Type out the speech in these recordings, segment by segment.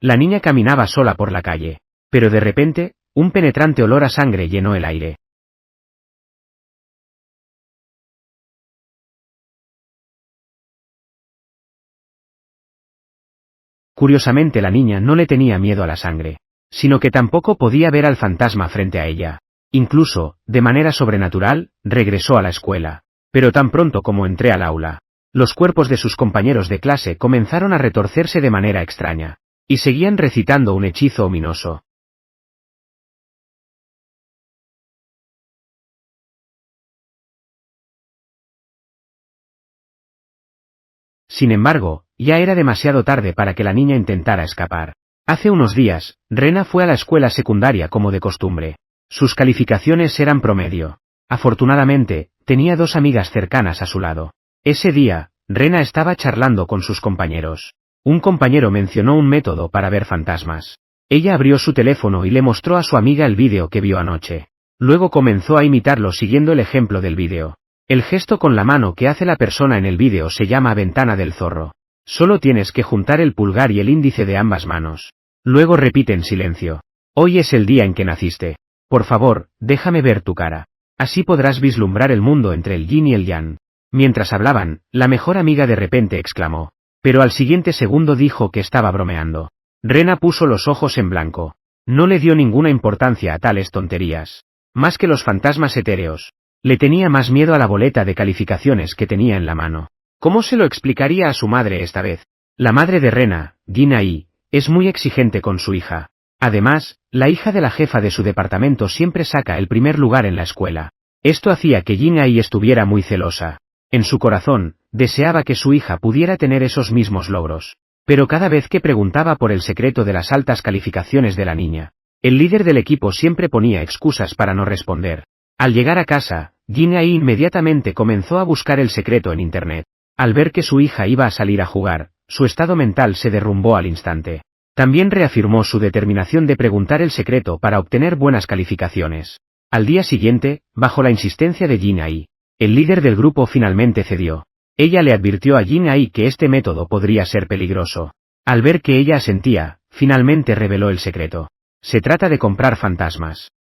La niña caminaba sola por la calle. Pero de repente, un penetrante olor a sangre llenó el aire. Curiosamente la niña no le tenía miedo a la sangre, sino que tampoco podía ver al fantasma frente a ella. Incluso, de manera sobrenatural, regresó a la escuela. Pero tan pronto como entré al aula, los cuerpos de sus compañeros de clase comenzaron a retorcerse de manera extraña, y seguían recitando un hechizo ominoso. Sin embargo, ya era demasiado tarde para que la niña intentara escapar. Hace unos días, Rena fue a la escuela secundaria como de costumbre. Sus calificaciones eran promedio. Afortunadamente, tenía dos amigas cercanas a su lado. Ese día, Rena estaba charlando con sus compañeros. Un compañero mencionó un método para ver fantasmas. Ella abrió su teléfono y le mostró a su amiga el vídeo que vio anoche. Luego comenzó a imitarlo siguiendo el ejemplo del vídeo. El gesto con la mano que hace la persona en el vídeo se llama ventana del zorro. Solo tienes que juntar el pulgar y el índice de ambas manos. Luego repite en silencio. Hoy es el día en que naciste. Por favor, déjame ver tu cara. Así podrás vislumbrar el mundo entre el yin y el yang. Mientras hablaban, la mejor amiga de repente exclamó. Pero al siguiente segundo dijo que estaba bromeando. Rena puso los ojos en blanco. No le dio ninguna importancia a tales tonterías. Más que los fantasmas etéreos. Le tenía más miedo a la boleta de calificaciones que tenía en la mano. ¿Cómo se lo explicaría a su madre esta vez? La madre de Rena, Jin-Ai, es muy exigente con su hija. Además, la hija de la jefa de su departamento siempre saca el primer lugar en la escuela. Esto hacía que Jin-Ai estuviera muy celosa. En su corazón, deseaba que su hija pudiera tener esos mismos logros. Pero cada vez que preguntaba por el secreto de las altas calificaciones de la niña, el líder del equipo siempre ponía excusas para no responder. Al llegar a casa, Jin-Ai inmediatamente comenzó a buscar el secreto en Internet. Al ver que su hija iba a salir a jugar, su estado mental se derrumbó al instante. También reafirmó su determinación de preguntar el secreto para obtener buenas calificaciones. Al día siguiente, bajo la insistencia de Jin-Ai, el líder del grupo finalmente cedió. Ella le advirtió a Jin-Ai que este método podría ser peligroso. Al ver que ella asentía, finalmente reveló el secreto. Se trata de comprar fantasmas.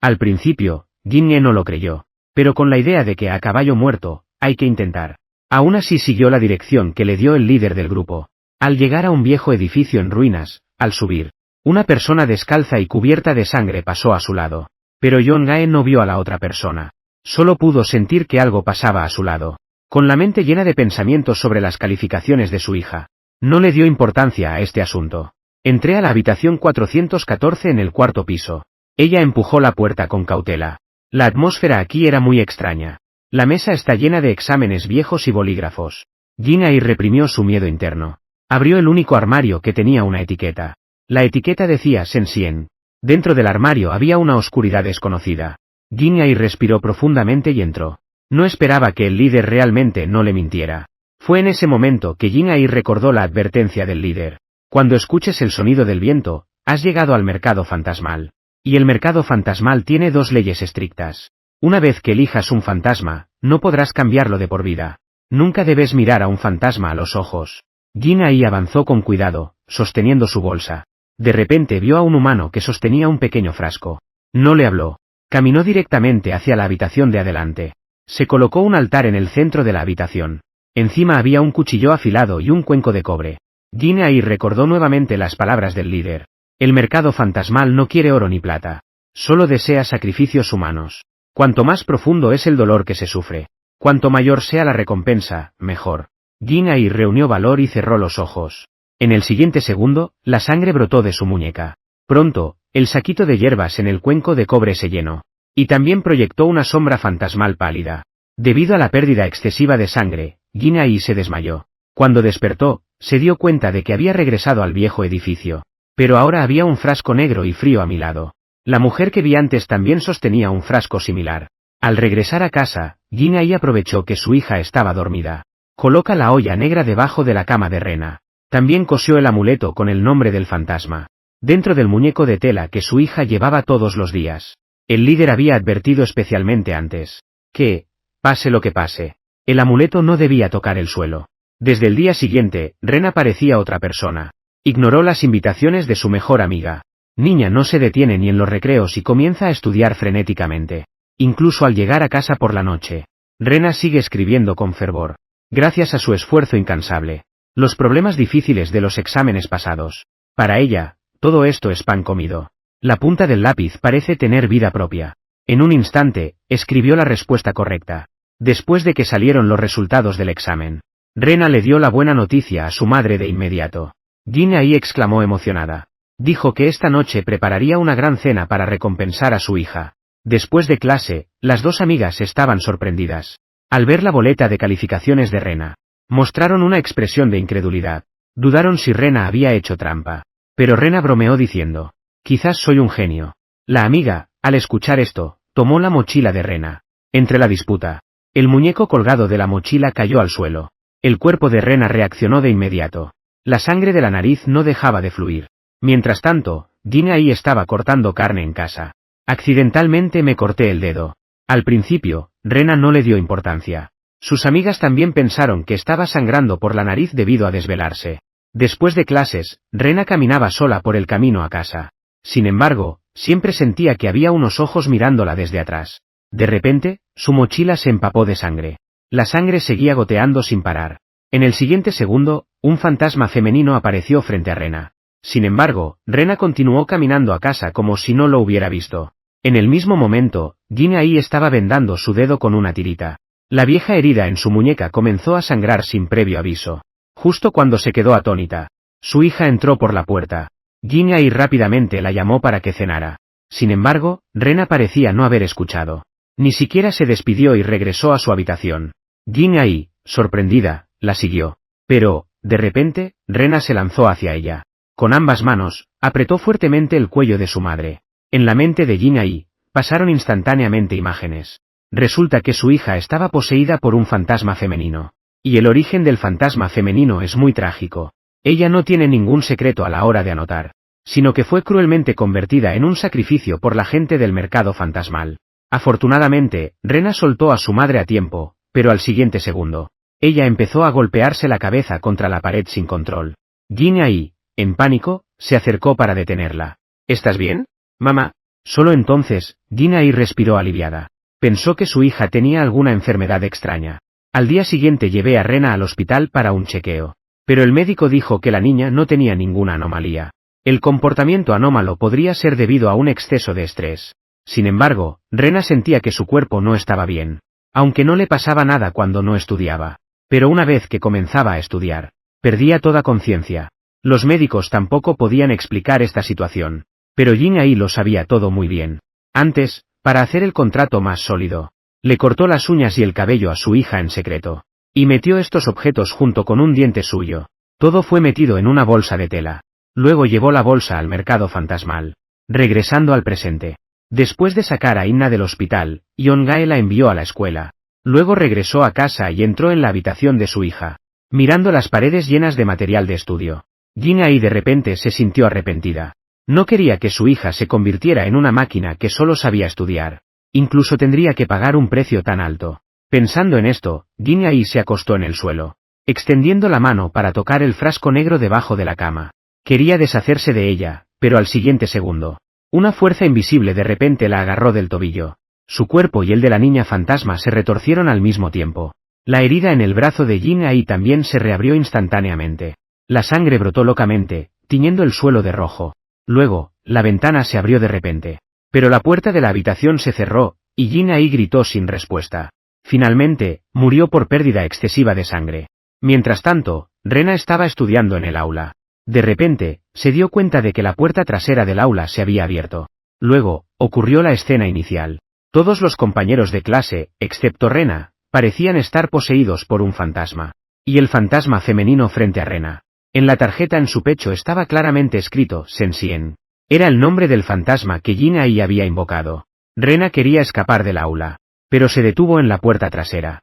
Al principio, Jin-Ai no lo creyó. Pero con la idea de que a caballo muerto, hay que intentar. Aún así siguió la dirección que le dio el líder del grupo. Al llegar a un viejo edificio en ruinas, al subir, una persona descalza y cubierta de sangre pasó a su lado. Pero Jong-Ae no vio a la otra persona. Solo pudo sentir que algo pasaba a su lado. Con la mente llena de pensamientos sobre las calificaciones de su hija, no le dio importancia a este asunto. Entré a la habitación 414 en el cuarto piso. Ella empujó la puerta con cautela. La atmósfera aquí era muy extraña. La mesa está llena de exámenes viejos y bolígrafos. Jin-Ai reprimió su miedo interno. Abrió el único armario que tenía una etiqueta. La etiqueta decía Sensien. Dentro del armario había una oscuridad desconocida. Jin-Ai respiró profundamente y entró. No esperaba que el líder realmente no le mintiera. Fue en ese momento que Jin-Ai recordó la advertencia del líder. Cuando escuches el sonido del viento, has llegado al mercado fantasmal. Y el mercado fantasmal tiene dos leyes estrictas. Una vez que elijas un fantasma, no podrás cambiarlo de por vida. Nunca debes mirar a un fantasma a los ojos. Jin-Ai avanzó con cuidado, sosteniendo su bolsa. De repente vio a un humano que sostenía un pequeño frasco. No le habló. Caminó directamente hacia la habitación de adelante. Se colocó un altar en el centro de la habitación. Encima había un cuchillo afilado y un cuenco de cobre. Jin-Ai recordó nuevamente las palabras del líder. El mercado fantasmal no quiere oro ni plata. Solo desea sacrificios humanos. Cuanto más profundo es el dolor que se sufre, cuanto mayor sea la recompensa, mejor. Jin-Ai reunió valor y cerró los ojos. En el siguiente segundo, la sangre brotó de su muñeca. Pronto, el saquito de hierbas en el cuenco de cobre se llenó. Y también proyectó una sombra fantasmal pálida. Debido a la pérdida excesiva de sangre, Jin-Ai se desmayó. Cuando despertó, se dio cuenta de que había regresado al viejo edificio. Pero ahora había un frasco negro y frío a mi lado. La mujer que vi antes también sostenía un frasco similar. Al regresar a casa, Jin-Ai aprovechó que su hija estaba dormida. Coloca la olla negra debajo de la cama de Rena. También cosió el amuleto con el nombre del fantasma. Dentro del muñeco de tela que su hija llevaba todos los días. El líder había advertido especialmente antes. Que, pase lo que pase, el amuleto no debía tocar el suelo. Desde el día siguiente, Rena parecía otra persona. Ignoró las invitaciones de su mejor amiga. Niña no se detiene ni en los recreos y comienza a estudiar frenéticamente. Incluso al llegar a casa por la noche, Rena sigue escribiendo con fervor. Gracias a su esfuerzo incansable. Los problemas difíciles de los exámenes pasados. Para ella, todo esto es pan comido. La punta del lápiz parece tener vida propia. En un instante, escribió la respuesta correcta. Después de que salieron los resultados del examen, Rena le dio la buena noticia a su madre de inmediato. Jin Ae exclamó emocionada. Dijo que esta noche prepararía una gran cena para recompensar a su hija. Después de clase, las dos amigas estaban sorprendidas. Al ver la boleta de calificaciones de Rena, mostraron una expresión de incredulidad. Dudaron si Rena había hecho trampa. Pero Rena bromeó diciendo, quizás soy un genio. La amiga, al escuchar esto, tomó la mochila de Rena. Entre la disputa, el muñeco colgado de la mochila cayó al suelo. El cuerpo de Rena reaccionó de inmediato. La sangre de la nariz no dejaba de fluir. Mientras tanto, Jin Ae estaba cortando carne en casa. Accidentalmente me corté el dedo. Al principio, Rena no le dio importancia. Sus amigas también pensaron que estaba sangrando por la nariz debido a desvelarse. Después de clases, Rena caminaba sola por el camino a casa. Sin embargo, siempre sentía que había unos ojos mirándola desde atrás. De repente, su mochila se empapó de sangre. La sangre seguía goteando sin parar. En el siguiente segundo, un fantasma femenino apareció frente a Rena. Sin embargo, Rena continuó caminando a casa como si no lo hubiera visto. En el mismo momento, Jin Ae estaba vendando su dedo con una tirita. La vieja herida en su muñeca comenzó a sangrar sin previo aviso. Justo cuando se quedó atónita, su hija entró por la puerta. Jin Ae rápidamente la llamó para que cenara. Sin embargo, Rena parecía no haber escuchado. Ni siquiera se despidió y regresó a su habitación. Jin Ae, sorprendida, la siguió. Pero, de repente, Rena se lanzó hacia ella. Con ambas manos, apretó fuertemente el cuello de su madre. En la mente de Jin Ae, pasaron instantáneamente imágenes. Resulta que su hija estaba poseída por un fantasma femenino. Y el origen del fantasma femenino es muy trágico. Ella no tiene ningún secreto a la hora de anotar, sino que fue cruelmente convertida en un sacrificio por la gente del mercado fantasmal. Afortunadamente, Rena soltó a su madre a tiempo, pero al siguiente segundo, ella empezó a golpearse la cabeza contra la pared sin control. Jin Ae, en pánico, se acercó para detenerla. ¿Estás bien, mamá? Solo entonces, Jin Ae respiró aliviada. Pensó que su hija tenía alguna enfermedad extraña. Al día siguiente llevé a Rena al hospital para un chequeo. Pero el médico dijo que la niña no tenía ninguna anomalía. El comportamiento anómalo podría ser debido a un exceso de estrés. Sin embargo, Rena sentía que su cuerpo no estaba bien. Aunque no le pasaba nada cuando no estudiaba. Pero una vez que comenzaba a estudiar, perdía toda conciencia. Los médicos tampoco podían explicar esta situación. Pero Jin Ae lo sabía todo muy bien. Antes, para hacer el contrato más sólido, le cortó las uñas y el cabello a su hija en secreto. Y metió estos objetos junto con un diente suyo. Todo fue metido en una bolsa de tela. Luego llevó la bolsa al mercado fantasmal. Regresando al presente. Después de sacar a Inna del hospital, Yeon-gae la envió a la escuela. Luego regresó a casa y entró en la habitación de su hija. Mirando las paredes llenas de material de estudio, Jin Ae de repente se sintió arrepentida. No quería que su hija se convirtiera en una máquina que solo sabía estudiar. Incluso tendría que pagar un precio tan alto. Pensando en esto, Jin Ae se acostó en el suelo, extendiendo la mano para tocar el frasco negro debajo de la cama. Quería deshacerse de ella, pero al siguiente segundo, una fuerza invisible de repente la agarró del tobillo. Su cuerpo y el de la niña fantasma se retorcieron al mismo tiempo. La herida en el brazo de Jin Ae también se reabrió instantáneamente. La sangre brotó locamente, tiñendo el suelo de rojo. Luego, la ventana se abrió de repente. Pero la puerta de la habitación se cerró, y Jin Ae gritó sin respuesta. Finalmente, murió por pérdida excesiva de sangre. Mientras tanto, Rena estaba estudiando en el aula. De repente, se dio cuenta de que la puerta trasera del aula se había abierto. Luego, ocurrió la escena inicial. Todos los compañeros de clase, excepto Rena, parecían estar poseídos por un fantasma. Y el fantasma femenino frente a Rena. En la tarjeta en su pecho estaba claramente escrito Sensien. Era el nombre del fantasma que Jin Ae había invocado. Rena quería escapar del aula, pero se detuvo en la puerta trasera.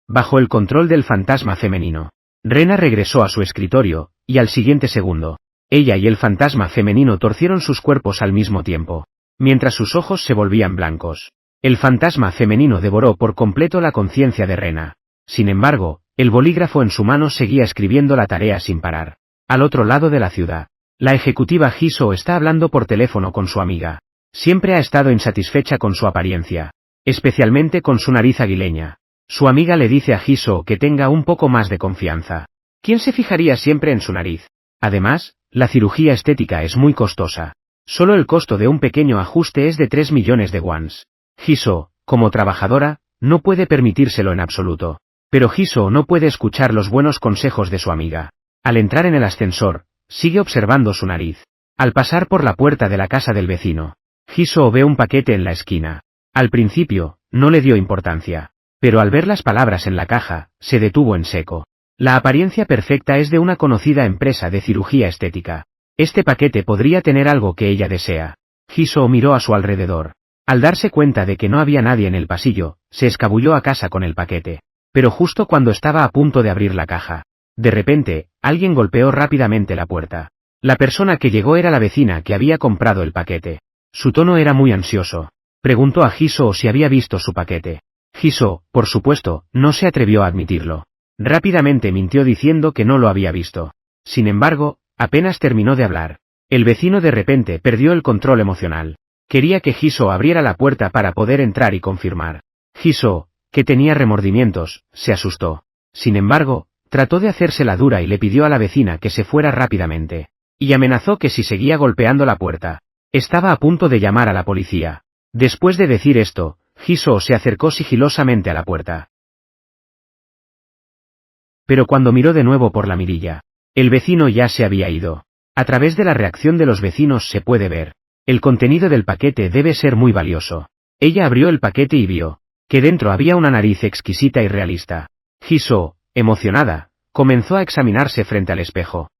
Bajo el control del fantasma femenino, Rena regresó a su escritorio, y al siguiente segundo, ella y el fantasma femenino torcieron sus cuerpos al mismo tiempo, mientras sus ojos se volvían blancos. El fantasma femenino devoró por completo la conciencia de Rena. Sin embargo, El bolígrafo en su mano seguía escribiendo la tarea sin parar. Al otro lado de la ciudad, la ejecutiva Jisoo está hablando por teléfono con su amiga. Siempre ha estado insatisfecha con su apariencia, especialmente con su nariz aguileña. Su amiga le dice a Jisoo que tenga un poco más de confianza. ¿Quién se fijaría siempre en su nariz? Además, la cirugía estética es muy costosa. Solo el costo de un pequeño ajuste es de 3 millones de wons. Jisoo, como trabajadora, no puede permitírselo en absoluto. Pero Jisoo no puede escuchar los buenos consejos de su amiga. Al entrar en el ascensor, sigue observando su nariz. Al pasar por la puerta de la casa del vecino, Jisoo ve un paquete en la esquina. Al principio, no le dio importancia. Pero al ver las palabras en la caja, se detuvo en seco. La apariencia perfecta es de una conocida empresa de cirugía estética. Este paquete podría tener algo que ella desea. Jisoo miró a su alrededor. Al darse cuenta de que no había nadie en el pasillo, se escabulló a casa con el paquete. Pero justo cuando estaba a punto de abrir la caja, de repente, alguien golpeó rápidamente la puerta. La persona que llegó era la vecina que había comprado el paquete. Su tono era muy ansioso. Preguntó a Jisoo si había visto su paquete. Jisoo, por supuesto, no se atrevió a admitirlo. Rápidamente mintió diciendo que no lo había visto. Sin embargo, apenas terminó de hablar, el vecino de repente perdió el control emocional. Quería que Jisoo abriera la puerta para poder entrar y confirmar. Jisoo, que tenía remordimientos, se asustó. Sin embargo, trató de hacerse la dura y le pidió a la vecina que se fuera rápidamente. Y amenazó que si seguía golpeando la puerta, estaba a punto de llamar a la policía. Después de decir esto, Jisoo se acercó sigilosamente a la puerta. Pero cuando miró de nuevo por la mirilla, el vecino ya se había ido. A través de la reacción de los vecinos se puede ver. El contenido del paquete debe ser muy valioso. Ella abrió el paquete y vio que dentro había una nariz exquisita y realista. Jisoo, emocionada, comenzó a examinarse frente al espejo.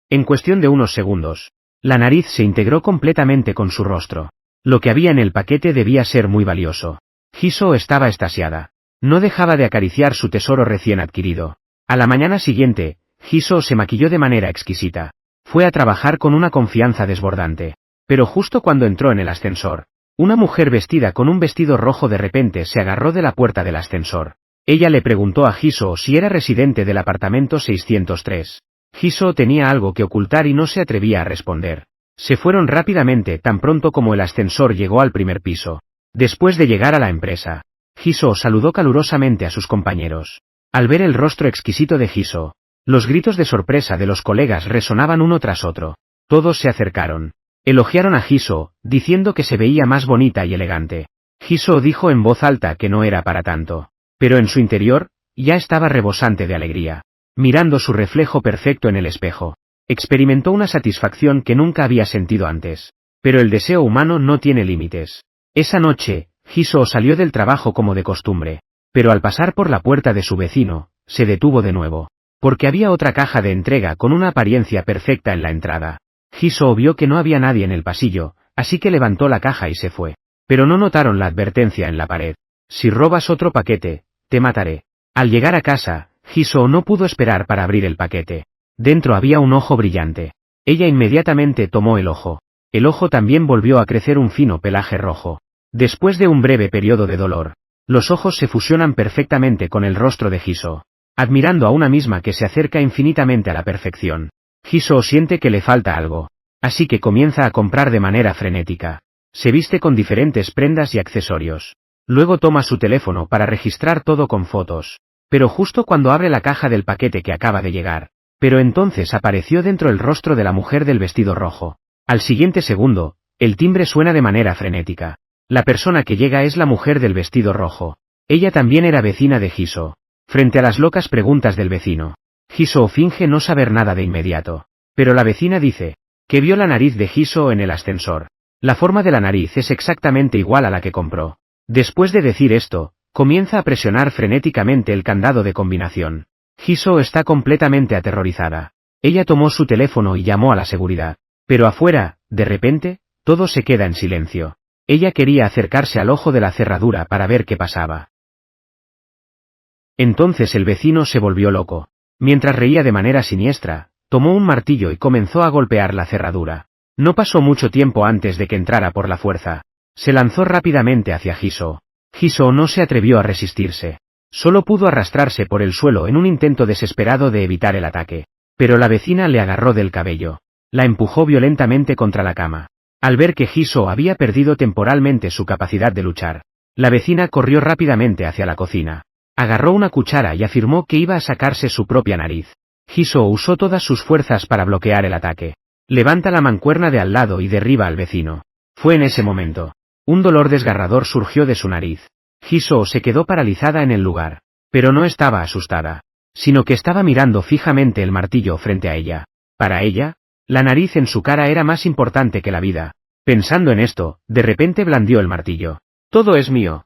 En cuestión de unos segundos, la nariz se integró completamente con su rostro. Lo que había en el paquete debía ser muy valioso. Jisoo estaba extasiada. No dejaba de acariciar su tesoro recién adquirido. A la mañana siguiente, Jisoo se maquilló de manera exquisita. Fue a trabajar con una confianza desbordante. Pero justo cuando entró en el ascensor, una mujer vestida con un vestido rojo de repente se agarró de la puerta del ascensor. Ella le preguntó a Jisoo si era residente del apartamento 603. Jisoo tenía algo que ocultar y no se atrevía a responder. Se fueron rápidamente tan pronto como el ascensor llegó al primer piso. Después de llegar a la empresa, Jisoo saludó calurosamente a sus compañeros. Al ver el rostro exquisito de Jisoo, los gritos de sorpresa de los colegas resonaban uno tras otro. Todos se acercaron. Elogiaron a Jisoo, diciendo que se veía más bonita y elegante. Jisoo dijo en voz alta que no era para tanto. Pero en su interior, ya estaba rebosante de alegría. Mirando su reflejo perfecto en el espejo, experimentó una satisfacción que nunca había sentido antes. Pero el deseo humano no tiene límites. Esa noche, Jisoo salió del trabajo como de costumbre. Pero al pasar por la puerta de su vecino, se detuvo de nuevo. Porque había otra caja de entrega con una apariencia perfecta en la entrada. Jisoo vio que no había nadie en el pasillo, así que levantó la caja y se fue. Pero no notaron la advertencia en la pared. Si robas otro paquete, te mataré. Al llegar a casa, Jisoo no pudo esperar para abrir el paquete. Dentro había un ojo brillante. Ella inmediatamente tomó el ojo. El ojo también volvió a crecer un fino pelaje rojo. Después de un breve periodo de dolor, los ojos se fusionan perfectamente con el rostro de Jisoo. Admirando a una misma que se acerca infinitamente a la perfección, Jisoo siente que le falta algo. Así que comienza a comprar de manera frenética. Se viste con diferentes prendas y accesorios. Luego toma su teléfono para registrar todo con fotos. Pero justo cuando abre la caja del paquete que acaba de llegar, pero entonces apareció dentro el rostro de la mujer del vestido rojo. Al siguiente segundo, el timbre suena de manera frenética. La persona que llega es la mujer del vestido rojo. Ella también era vecina de Jisoo. Frente a las locas preguntas del vecino, Jisoo finge no saber nada de inmediato. Pero la vecina dice que vio la nariz de Jisoo en el ascensor. La forma de la nariz es exactamente igual a la que compró. Después de decir esto, comienza a presionar frenéticamente el candado de combinación. Jisoo está completamente aterrorizada. Ella tomó su teléfono y llamó a la seguridad. Pero afuera, de repente, todo se queda en silencio. Ella quería acercarse al ojo de la cerradura para ver qué pasaba. Entonces el vecino se volvió loco. Mientras reía de manera siniestra, tomó un martillo y comenzó a golpear la cerradura. No pasó mucho tiempo antes de que entrara por la fuerza. Se lanzó rápidamente hacia Jisoo. Jisoo no se atrevió a resistirse. Solo pudo arrastrarse por el suelo en un intento desesperado de evitar el ataque. Pero la vecina le agarró del cabello. La empujó violentamente contra la cama. Al ver que Jisoo había perdido temporalmente su capacidad de luchar, la vecina corrió rápidamente hacia la cocina. Agarró una cuchara y afirmó que iba a sacarse su propia nariz. Jisoo usó todas sus fuerzas para bloquear el ataque. Levanta la mancuerna de al lado y derriba al vecino. Fue en ese momento. Un dolor desgarrador surgió de su nariz. Jisoo se quedó paralizada en el lugar. Pero no estaba asustada, sino que estaba mirando fijamente el martillo frente a ella. Para ella, la nariz en su cara era más importante que la vida. Pensando en esto, de repente blandió el martillo. Todo es mío.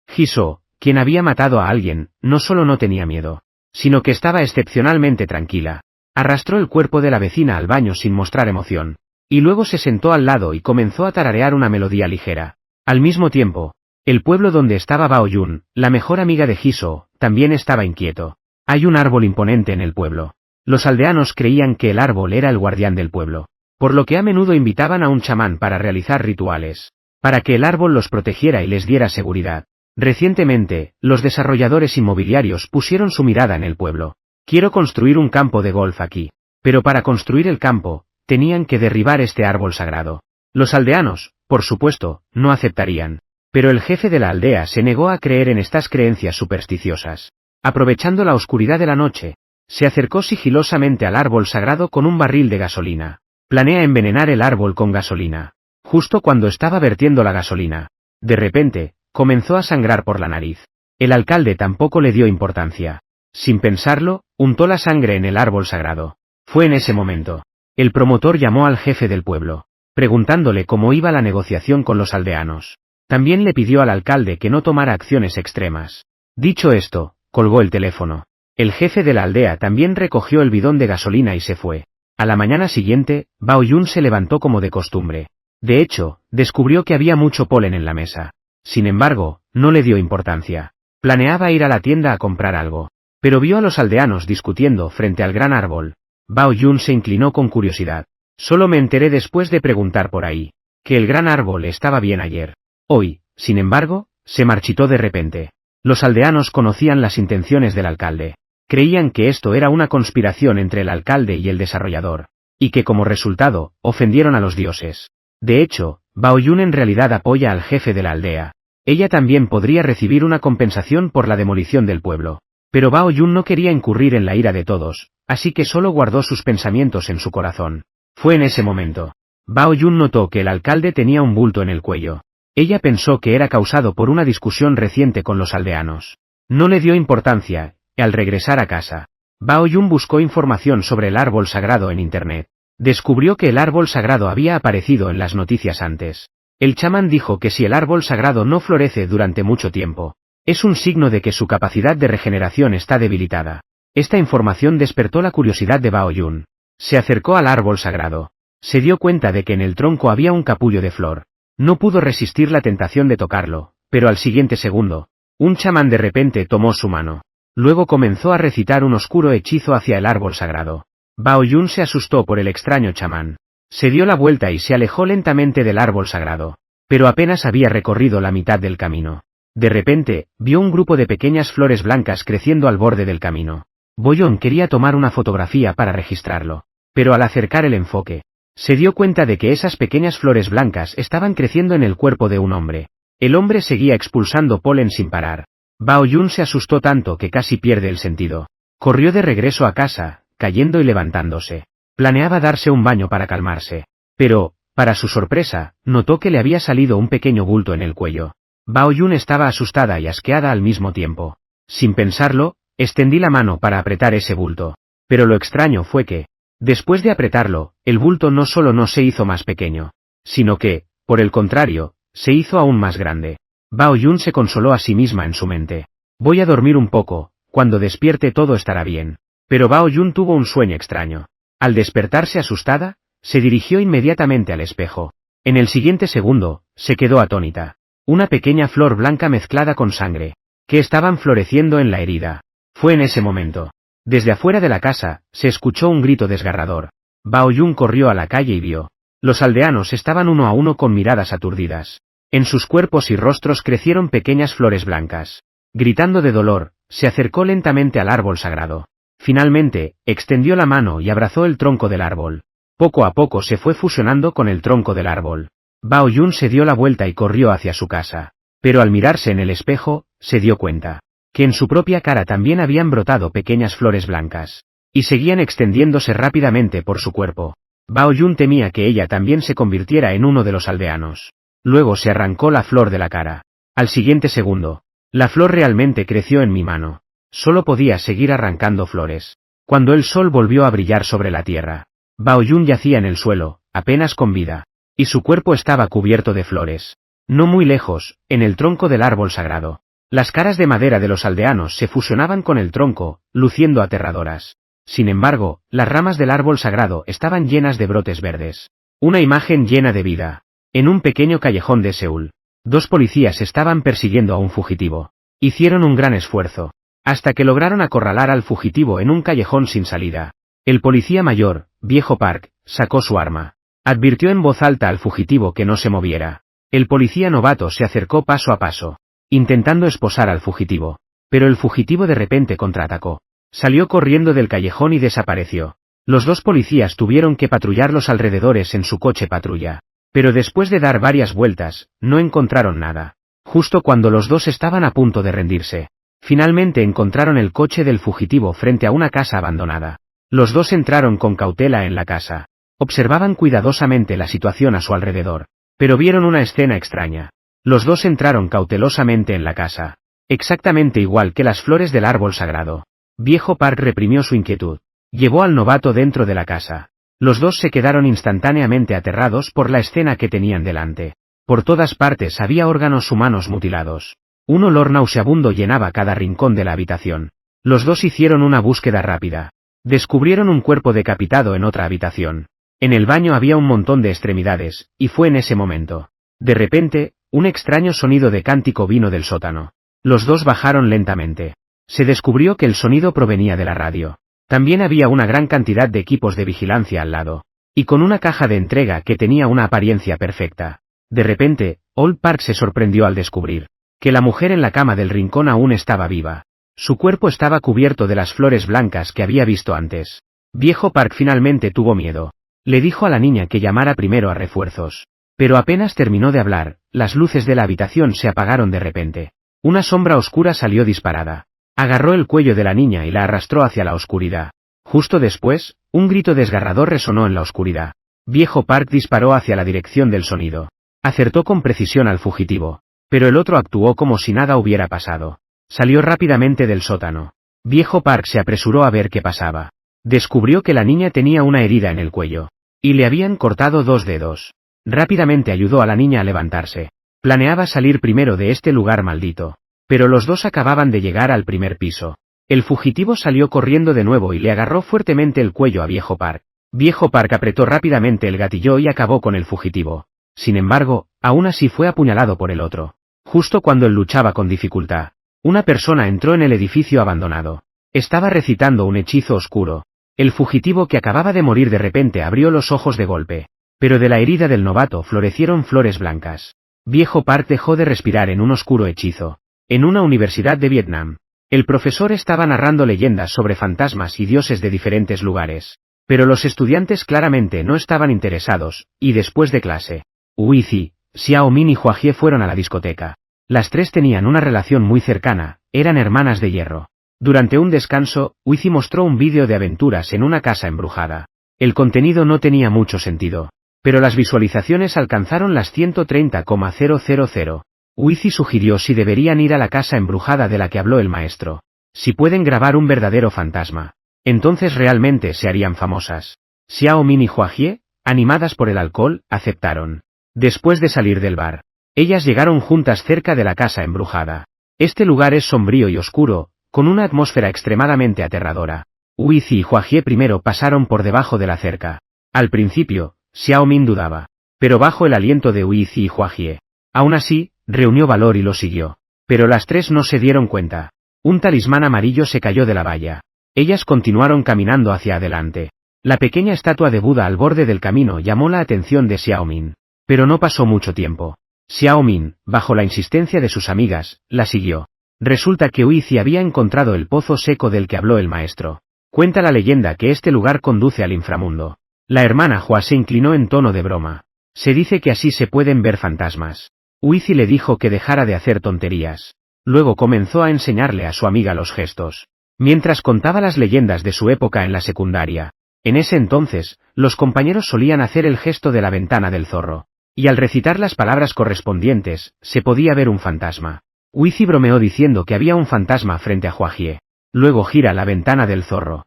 Jisoo, quien había matado a alguien, no solo no tenía miedo, sino que estaba excepcionalmente tranquila. Arrastró el cuerpo de la vecina al baño sin mostrar emoción. Y luego se sentó al lado y comenzó a tararear una melodía ligera. Al mismo tiempo, el pueblo donde estaba Bao Yun, la mejor amiga de Jisoo, también estaba inquieto. Hay un árbol imponente en el pueblo. Los aldeanos creían que el árbol era el guardián del pueblo, por lo que a menudo invitaban a un chamán para realizar rituales, para que el árbol los protegiera y les diera seguridad. Recientemente, los desarrolladores inmobiliarios pusieron su mirada en el pueblo. Quiero construir un campo de golf aquí. Pero para construir el campo, tenían que derribar este árbol sagrado. Los aldeanos, por supuesto, no aceptarían. Pero el jefe de la aldea se negó a creer en estas creencias supersticiosas. Aprovechando la oscuridad de la noche, se acercó sigilosamente al árbol sagrado con un barril de gasolina. Planea envenenar el árbol con gasolina. Justo cuando estaba vertiendo la gasolina, de repente, comenzó a sangrar por la nariz. El alcalde tampoco le dio importancia. Sin pensarlo, untó la sangre en el árbol sagrado. Fue en ese momento. El promotor llamó al jefe del pueblo, preguntándole cómo iba la negociación con los aldeanos. También le pidió al alcalde que no tomara acciones extremas. Dicho esto, colgó el teléfono. El jefe de la aldea también recogió el bidón de gasolina y se fue. A la mañana siguiente, Bao Yun se levantó como de costumbre. De hecho, descubrió que había mucho polen en la mesa. Sin embargo, no le dio importancia. Planeaba ir a la tienda a comprar algo. Pero vio a los aldeanos discutiendo frente al gran árbol. Bao Yun se inclinó con curiosidad. Solo me enteré después de preguntar por ahí, que el gran árbol estaba bien ayer. Hoy, sin embargo, se marchitó de repente. Los aldeanos conocían las intenciones del alcalde. Creían que esto era una conspiración entre el alcalde y el desarrollador, y que como resultado, ofendieron a los dioses. De hecho, Bao Yun en realidad apoya al jefe de la aldea. Ella también podría recibir una compensación por la demolición del pueblo. Pero Bao Yun no quería incurrir en la ira de todos, así que solo guardó sus pensamientos en su corazón. Fue en ese momento. Bao Yun notó que el alcalde tenía un bulto en el cuello. Ella pensó que era causado por una discusión reciente con los aldeanos. No le dio importancia, y al regresar a casa, Bao Yun buscó información sobre el árbol sagrado en internet. Descubrió que el árbol sagrado había aparecido en las noticias antes. El chamán dijo que si el árbol sagrado no florece durante mucho tiempo, es un signo de que su capacidad de regeneración está debilitada. Esta información despertó la curiosidad de Bao Yun. Se acercó al árbol sagrado. Se dio cuenta de que en el tronco había un capullo de flor. No pudo resistir la tentación de tocarlo, pero al siguiente segundo, un chamán de repente tomó su mano. Luego comenzó a recitar un oscuro hechizo hacia el árbol sagrado. Bao Yun se asustó por el extraño chamán. Se dio la vuelta y se alejó lentamente del árbol sagrado. Pero apenas había recorrido la mitad del camino. De repente, vio un grupo de pequeñas flores blancas creciendo al borde del camino. Bao Yun quería tomar una fotografía para registrarlo. Pero al acercar el enfoque, se dio cuenta de que esas pequeñas flores blancas estaban creciendo en el cuerpo de un hombre. El hombre seguía expulsando polen sin parar. Bao Yun se asustó tanto que casi pierde el sentido. Corrió de regreso a casa, cayendo y levantándose. Planeaba darse un baño para calmarse. Pero, para su sorpresa, notó que le había salido un pequeño bulto en el cuello. Bao Yun estaba asustada y asqueada al mismo tiempo. Sin pensarlo, extendí la mano para apretar ese bulto. Pero lo extraño fue que, después de apretarlo, el bulto no solo no se hizo más pequeño, sino que, por el contrario, se hizo aún más grande. Bao Yun se consoló a sí misma en su mente. Voy a dormir un poco, cuando despierte todo estará bien. Pero Bao Yun tuvo un sueño extraño. Al despertarse asustada, se dirigió inmediatamente al espejo. En el siguiente segundo, se quedó atónita. Una pequeña flor blanca mezclada con sangre, que estaban floreciendo en la herida. Fue en ese momento. Desde afuera de la casa, se escuchó un grito desgarrador. Bao Yun corrió a la calle y vio. Los aldeanos estaban uno a uno con miradas aturdidas. En sus cuerpos y rostros crecieron pequeñas flores blancas. Gritando de dolor, se acercó lentamente al árbol sagrado. Finalmente, extendió la mano y abrazó el tronco del árbol. Poco a poco se fue fusionando con el tronco del árbol. Bao Yun se dio la vuelta y corrió hacia su casa. Pero al mirarse en el espejo, se dio cuenta que en su propia cara también habían brotado pequeñas flores blancas, y seguían extendiéndose rápidamente por su cuerpo. Bao Yun temía que ella también se convirtiera en uno de los aldeanos. Luego se arrancó la flor de la cara. Al siguiente segundo, la flor realmente creció en mi mano. Solo podía seguir arrancando flores. Cuando el sol volvió a brillar sobre la tierra, Bao Yun yacía en el suelo, apenas con vida, y su cuerpo estaba cubierto de flores. No muy lejos, en el tronco del árbol sagrado, las caras de madera de los aldeanos se fusionaban con el tronco, luciendo aterradoras. Sin embargo, las ramas del árbol sagrado estaban llenas de brotes verdes. Una imagen llena de vida. En un pequeño callejón de Seúl, dos policías estaban persiguiendo a un fugitivo. Hicieron un gran esfuerzo, hasta que lograron acorralar al fugitivo en un callejón sin salida. El policía mayor, Viejo Park, sacó su arma. Advirtió en voz alta al fugitivo que no se moviera. El policía novato se acercó paso a paso, intentando esposar al fugitivo. Pero el fugitivo de repente contraatacó. Salió corriendo del callejón y desapareció. Los dos policías tuvieron que patrullar los alrededores en su coche patrulla. Pero después de dar varias vueltas, no encontraron nada. Justo cuando los dos estaban a punto de rendirse, finalmente encontraron el coche del fugitivo frente a una casa abandonada. Los dos entraron con cautela en la casa. Observaban cuidadosamente la situación a su alrededor. Pero vieron una escena extraña. Los dos entraron cautelosamente en la casa. Exactamente igual que las flores del árbol sagrado. Viejo Park reprimió su inquietud. Llevó al novato dentro de la casa. Los dos se quedaron instantáneamente aterrados por la escena que tenían delante. Por todas partes había órganos humanos mutilados. Un olor nauseabundo llenaba cada rincón de la habitación. Los dos hicieron una búsqueda rápida. Descubrieron un cuerpo decapitado en otra habitación. En el baño había un montón de extremidades, y fue en ese momento. De repente, un extraño sonido de cántico vino del sótano. Los dos bajaron lentamente. Se descubrió que el sonido provenía de la radio. También había una gran cantidad de equipos de vigilancia al lado, y con una caja de entrega que tenía una apariencia perfecta. De repente, Old Park se sorprendió al descubrir que la mujer en la cama del rincón aún estaba viva. Su cuerpo estaba cubierto de las flores blancas que había visto antes. Viejo Park finalmente tuvo miedo. Le dijo a la niña que llamara primero a refuerzos. Pero apenas terminó de hablar, las luces de la habitación se apagaron de repente. Una sombra oscura salió disparada. Agarró el cuello de la niña y la arrastró hacia la oscuridad. Justo después, un grito desgarrador resonó en la oscuridad. Viejo Park disparó hacia la dirección del sonido. Acertó con precisión al fugitivo. Pero el otro actuó como si nada hubiera pasado. Salió rápidamente del sótano. Viejo Park se apresuró a ver qué pasaba. Descubrió que la niña tenía una herida en el cuello. Y le habían cortado 2 dedos. Rápidamente ayudó a la niña a levantarse. Planeaba salir primero de este lugar maldito. Pero los dos acababan de llegar al primer piso. El fugitivo salió corriendo de nuevo y le agarró fuertemente el cuello a Viejo Park. Viejo Park apretó rápidamente el gatillo y acabó con el fugitivo. Sin embargo, aún así fue apuñalado por el otro. Justo cuando él luchaba con dificultad, una persona entró en el edificio abandonado. Estaba recitando un hechizo oscuro. El fugitivo que acababa de morir de repente abrió los ojos de golpe. Pero de la herida del novato florecieron flores blancas. Viejo Park dejó de respirar en un oscuro hechizo. En una universidad de Vietnam, el profesor estaba narrando leyendas sobre fantasmas y dioses de diferentes lugares. Pero los estudiantes claramente no estaban interesados, y después de clase, Ui-Zi, Xiao Min y Hua Jie fueron a la discoteca. Las tres tenían una relación muy cercana, eran hermanas de hierro. Durante un descanso, Ui-Zi mostró un vídeo de aventuras en una casa embrujada. El contenido no tenía mucho sentido, pero las visualizaciones alcanzaron las 130,000. Ui-Zi sugirió si deberían ir a la casa embrujada de la que habló el maestro. Si pueden grabar un verdadero fantasma, entonces realmente se harían famosas. Xiao Min y Hua Jie, animadas por el alcohol, aceptaron. Después de salir del bar, ellas llegaron juntas cerca de la casa embrujada. Este lugar es sombrío y oscuro, con una atmósfera extremadamente aterradora. Ui-Zi y Hua Jie primero pasaron por debajo de la cerca. Al principio, Xiao Min dudaba, pero bajo el aliento de Ui-Zi y Hua Jie, aún así, reunió valor y lo siguió. Pero las tres no se dieron cuenta. Un talismán amarillo se cayó de la valla. Ellas continuaron caminando hacia adelante. La pequeña estatua de Buda al borde del camino llamó la atención de Xiao Min. Pero no pasó mucho tiempo. Xiao Min, bajo la insistencia de sus amigas, la siguió. Resulta que Uizi había encontrado el pozo seco del que habló el maestro. Cuenta la leyenda que este lugar conduce al inframundo. La hermana Hua se inclinó en tono de broma. Se dice que así se pueden ver fantasmas. Uizi le dijo que dejara de hacer tonterías. Luego comenzó a enseñarle a su amiga los gestos. Mientras contaba las leyendas de su época en la secundaria. En ese entonces, los compañeros solían hacer el gesto de la ventana del zorro. Y al recitar las palabras correspondientes, se podía ver un fantasma. Uizi bromeó diciendo que había un fantasma frente a Huajie. Luego gira la ventana del zorro.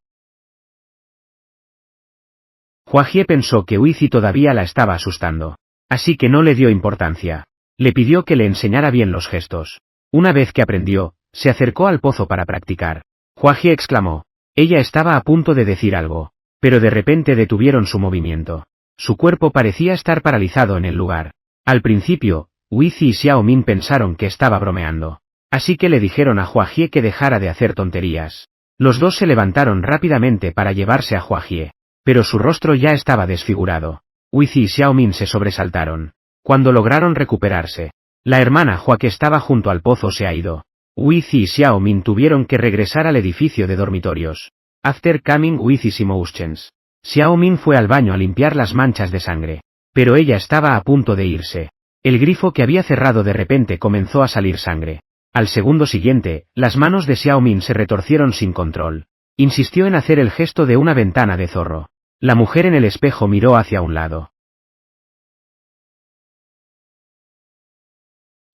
Huajie pensó que Uizi todavía la estaba asustando. Así que no le dio importancia. Le pidió que le enseñara bien los gestos. Una vez que aprendió, se acercó al pozo para practicar. Huajie exclamó. Ella estaba a punto de decir algo. Pero de repente detuvieron su movimiento. Su cuerpo parecía estar paralizado en el lugar. Al principio, Uizi y Xiao Min pensaron que estaba bromeando. Así que le dijeron a Huajie que dejara de hacer tonterías. Los dos se levantaron rápidamente para llevarse a Huajie. Pero su rostro ya estaba desfigurado. Uizi y Xiao Min se sobresaltaron. Cuando lograron recuperarse, la hermana Hua que estaba junto al pozo se ha ido. Uizi y Xiao Min tuvieron que regresar al edificio de dormitorios. After coming Uizi's emotions. Xiao Min fue al baño a limpiar las manchas de sangre. Pero ella estaba a punto de irse. El grifo que había cerrado de repente comenzó a salir sangre. Al segundo siguiente, las manos de Xiao Min se retorcieron sin control. Insistió en hacer el gesto de una ventana de zorro. La mujer en el espejo miró hacia un lado.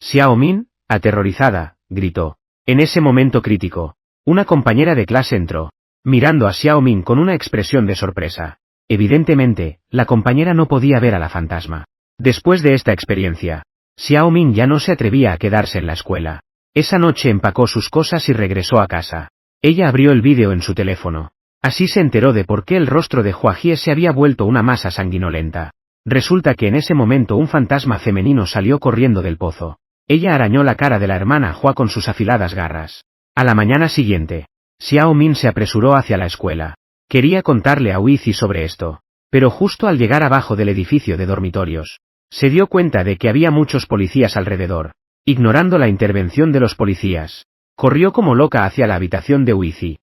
Xiao Min, aterrorizada, gritó. En ese momento crítico, una compañera de clase entró, mirando a Xiao Min con una expresión de sorpresa. Evidentemente, la compañera no podía ver a la fantasma. Después de esta experiencia, Xiao Min ya no se atrevía a quedarse en la escuela. Esa noche empacó sus cosas y regresó a casa. Ella abrió el vídeo en su teléfono. Así se enteró de por qué el rostro de Huajie se había vuelto una masa sanguinolenta. Resulta que en ese momento un fantasma femenino salió corriendo del pozo. Ella arañó la cara de la hermana Hua con sus afiladas garras. A la mañana siguiente, Xiao Min se apresuró hacia la escuela. Quería contarle a Uizi sobre esto. Pero justo al llegar abajo del edificio de dormitorios, se dio cuenta de que había muchos policías alrededor. Ignorando la intervención de los policías, corrió como loca hacia la habitación de Uizi.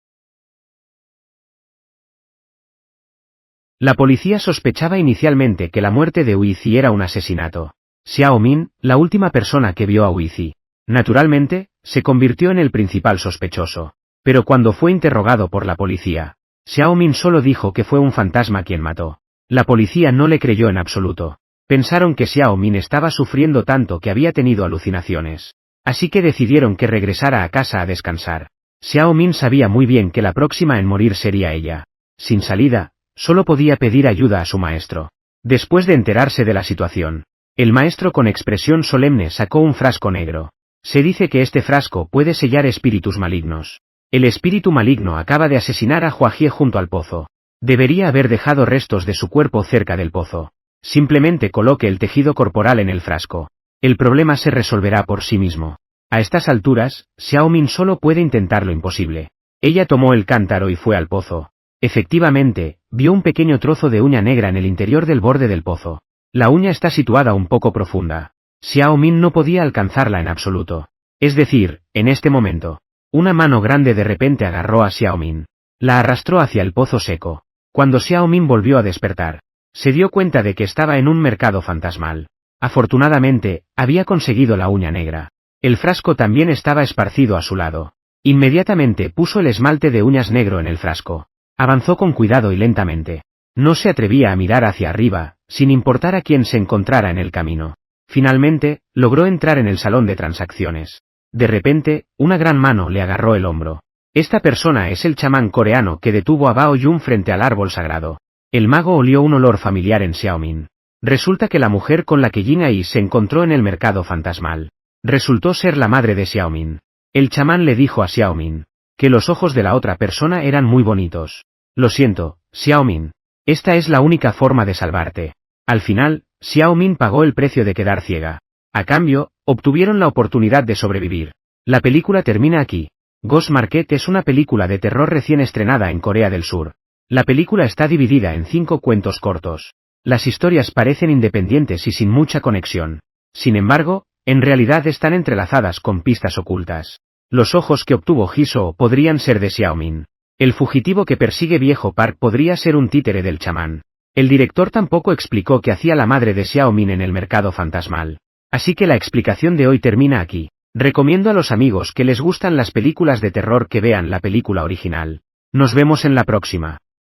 La policía sospechaba inicialmente que la muerte de Uizi era un asesinato. Xiao Min, la última persona que vio a Uizi, naturalmente, se convirtió en el principal sospechoso. Pero cuando fue interrogado por la policía, Xiao Min solo dijo que fue un fantasma quien mató. La policía no le creyó en absoluto. Pensaron que Xiao Min estaba sufriendo tanto que había tenido alucinaciones. Así que decidieron que regresara a casa a descansar. Xiao Min sabía muy bien que la próxima en morir sería ella. Sin salida, solo podía pedir ayuda a su maestro. Después de enterarse de la situación, el maestro con expresión solemne sacó un frasco negro. Se dice que este frasco puede sellar espíritus malignos. El espíritu maligno acaba de asesinar a Huajie junto al pozo. Debería haber dejado restos de su cuerpo cerca del pozo. Simplemente coloque el tejido corporal en el frasco. El problema se resolverá por sí mismo. A estas alturas, Xiao Min solo puede intentar lo imposible. Ella tomó el cántaro y fue al pozo. Efectivamente, vio un pequeño trozo de uña negra en el interior del borde del pozo. La uña está situada un poco profunda. Xiao Min no podía alcanzarla en absoluto. Es decir, en este momento, una mano grande de repente agarró a Xiao Min. La arrastró hacia el pozo seco. Cuando Xiao Min volvió a despertar, se dio cuenta de que estaba en un mercado fantasmal. Afortunadamente, había conseguido la uña negra. El frasco también estaba esparcido a su lado. Inmediatamente puso el esmalte de uñas negro en el frasco. Avanzó con cuidado y lentamente. No se atrevía a mirar hacia arriba, sin importar a quién se encontrara en el camino. Finalmente, logró entrar en el salón de transacciones. De repente, una gran mano le agarró el hombro. Esta persona es el chamán coreano que detuvo a Bao Yun frente al árbol sagrado. El mago olió un olor familiar en Xiao Min. Resulta que la mujer con la que Jin Ai se encontró en el mercado fantasmal resultó ser la madre de Xiao Min. El chamán le dijo a Xiao Min que los ojos de la otra persona eran muy bonitos. Lo siento, Xiao Min. Esta es la única forma de salvarte. Al final, Xiao Min pagó el precio de quedar ciega. A cambio, obtuvieron la oportunidad de sobrevivir. La película termina aquí. Ghost Market es una película de terror recién estrenada en Corea del Sur. La película está dividida en 5 cuentos cortos. Las historias parecen independientes y sin mucha conexión. Sin embargo, en realidad están entrelazadas con pistas ocultas. Los ojos que obtuvo Jisoo podrían ser de Xiaomin. El fugitivo que persigue Viejo Park podría ser un títere del chamán. El director tampoco explicó qué hacía la madre de Xiaomin en el mercado fantasmal. Así que la explicación de hoy termina aquí. Recomiendo a los amigos que les gustan las películas de terror que vean la película original. Nos vemos en la próxima.